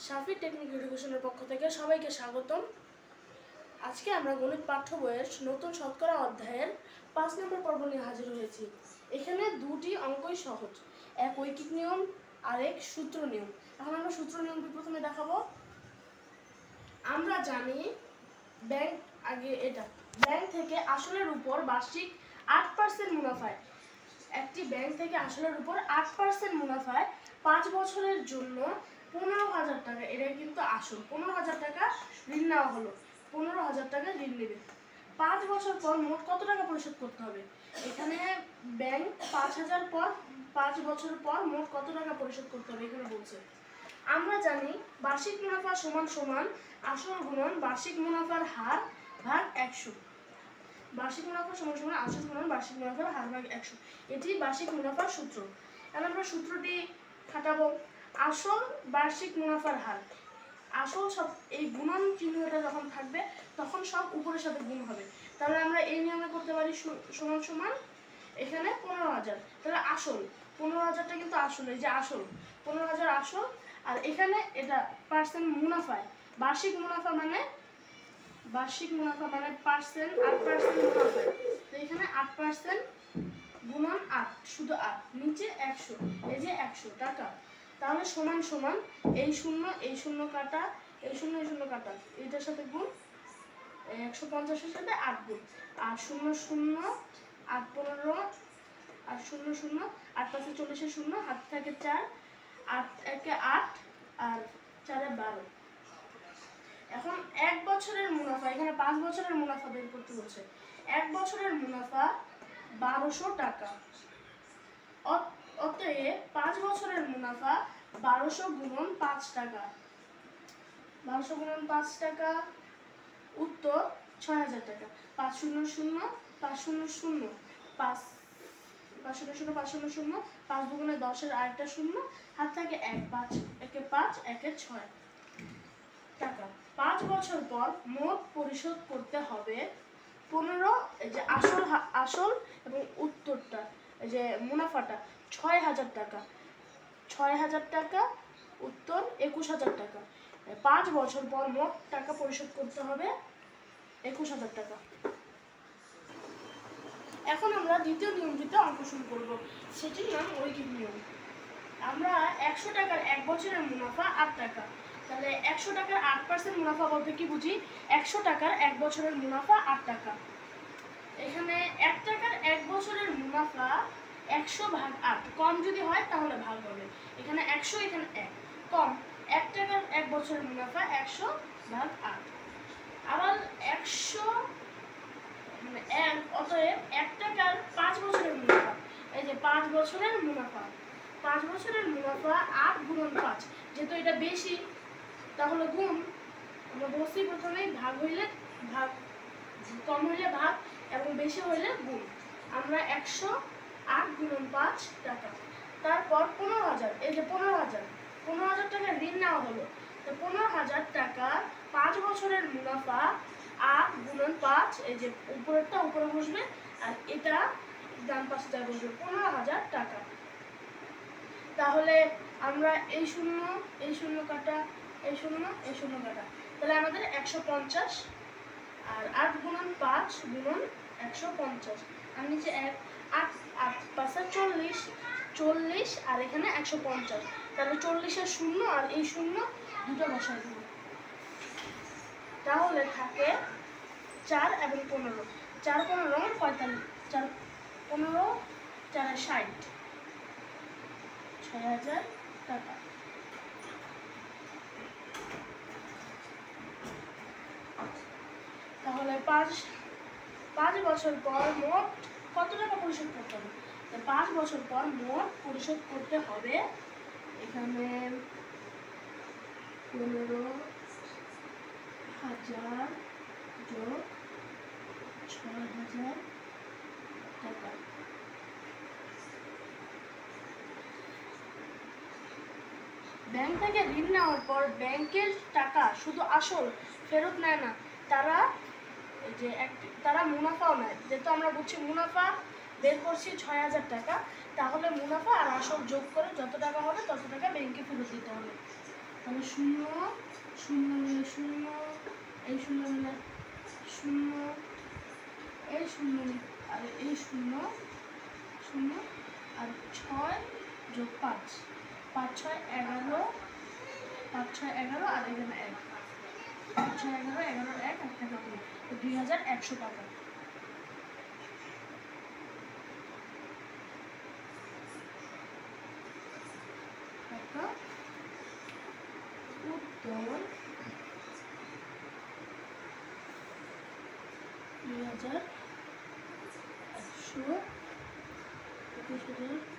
শাফি technique এডুকেশনের পক্ষ থেকে সবাইকে স্বাগতম। আজকে আমরা গণিত পাঠ্য বইয়ের নতুন শতকরা অধ্যায়ের 5 নম্বর পর্ব নিয়ে হাজির হয়েছি। এখানে দুটি অঙ্কই সহজ, এক ঐকিক নিয়ম আর এক সূত্র নিয়ম। এখন আমরা সূত্র নিয়মটি প্রথমে দেখাবো। আমরা জানি ব্যাংক থেকে আসলের উপর বার্ষিক 8% মুনাফায়, একটি ব্যাংক থেকে আসলের উপর 8% মুনাফায় 5 বছরের জন্য 15,000 টাকা, এটা কিন্তু আসল 15,000 টাকা ঋণ নেওয়া হলো। 15,000 টাকা ঋণ নেবে। 5 বছর পর মোট কত টাকা পরিশোধ করতে হবে? এখানে ব্যাংক 5,000 পর 5 বছর পর মোট কত টাকা পরিশোধ করতে হবে এখানে বলছে। আমরা জানি বার্ষিক মুনাফা সমান সমান আসল গুণন বার্ষিক মুনাফার হার ভাগ 100। বার্ষিক মুনাফা সমান সমান আসল গুণন বার্ষিক মুনাফার হার ভাগ 100, এটি বার্ষিক মুনাফার সূত্র। এখন আমরা সূত্রটি খাটাবো। আসল বার্ষিক মুনাফার হার, আসল সব এই গুণন চিহ্নটা যখন থাকবে তখন সব উপরের সাথে গুণ হবে। তাহলে আমরা এই নিয়মে করতে পারি সমান সমান এখানে 15,000, তাহলে আসল 15,000টা কিন্তু আসল, এই যে আসল 15,000 আসল, আর এখানে এটা পার্সেন্ট মুনাফায়। বার্ষিক মুনাফা মানে পার্সেন্ট, 8% মুনাফায়, তো এখানে 8% গুণন 8, শুধু 8, নিচে 100, এই যে 100 টাকা। তাহলে সমান সমান এই শূন্য কাটা, এই শূন্য কাটা, এইটার সাথে গুণ 150-এর সাথে 8 গুণ, আর 0 8 15 আর 0 8 5 40 শূন্য, হাত থাকে 4, 8 1 8 আর 4 12। এখন 1 বছরের মুনাফা, এখানে 5 বছরের মুনাফা বের করতে বলছে। 1 বছরের মুনাফা 1200 টাকা। অতএব 5 বছরের মুনাফা 1200 গুণন 5 টাকা। 1200 গুণন 5 টাকা, উত্তর 6,000 টাকা। 500 500 5 500 500 5 দুগুণে 10-এর আরেকটা শূন্য, হাত থাকে 1 5 1 5 1 6 টাকা। 5 বছর পর মোট পরিশোধ করতে হবে 15, এই যে আসল এবং উত্তরটা, এই যে মুনাফাটা 6,000 টাকা। 6,000 টাকা, উত্তর 21,000 টাকা। 5 বছর পর মোট টাকা পরিশোধ করতে হবে 21,000 টাকা। এখন আমরা দ্বিতীয় নিয়মটিতে অঙ্ক শুরু করব, সেটির নাম ঐকিক নিয়ম। আমরা 100 টাকার 1 বছরের মুনাফা 8 টাকা, তাহলে 100 টাকার 8% মুনাফা বলতে কি বুঝি? 100 টাকার 1 বছরের মুনাফা 8 টাকা। এখানে 1 টাকার 1 বছরের মুনাফা 100 ভাগ 8, কম যদি হয় তাহলে ভাগ হবে। এখানে 100, এখানে 1 কম। 1 টাকার 1 বছরের মুনাফা 100 ভাগ 8, আবার 100 মানে 1, অতএব 1 টাকার 5 বছরের মুনাফা, এই যে 5 বছরের মুনাফা, 5 বছরের মুনাফা 8 গুণন 5, যেহেতু এটা বেশি তাহলে গুণ, আমরা বলছি প্রথমেই ভাগ হইলে ভাগ, কম হইলে ভাগ এবং বেশি হইলে গুণ। আমরা 108 গুণন 5 টাকা। তারপর 15,000, এই যে 15,000 টাকা ঋণ নেওয়া হলো, তো 15,000 টাকা 5 বছরের মুনাফা 8 গুণন 5, এই যে উপরেরটা উপরে বসবে আর এটা ডান পাশে যা বসবে, 15,000 টাকা। তাহলে আমরা এই শূন্য কাটা, এই শূন্য কাটা, তাহলে আমাদের 150, আর 8 গুণন 5 গুণন 150, আর নিচে 1 8 8 5 40 40, আর এখানে 150, তাহলে 40-এর শূন্য আর এই শূন্য দুটো বসাই দেব, তাহলে থাকে 4 এবং 15, 4 15 45, 4 15 4 60, 6,000 টাকা। তাহলে 5 বছর পর মোট কত টাকা পরিশোধ করতে হবে? 5 বছর পর মোট পরিশোধ করতে হবে এখানে 15,000 যোগ 6,000 টাকা। ব্যাংক থেকে ঋণ নেওয়ার পর ব্যাংকের টাকা শুধু আসল ফেরত নেয় না, তারা মুনাফাও নেয়। যেহেতু আমরা বুঝছি মুনাফা বের করছি 6,000 টাকা, তাহলে মুনাফা আর আসল যোগ করে যত টাকা হবে তত টাকা ব্যাংকে ফেরত দিতে হবে। তাহলে 0 0 মিলে 0, এই 0 মিলে 0, এই 0 আর এই 0 0 আর 6 যোগ 5, 5 6 11, 5 6 11 আর এখানে 1, 5 6 11 11 1 1 টাকা 2, 2100 টাকা। উত্তর 2100, 21,000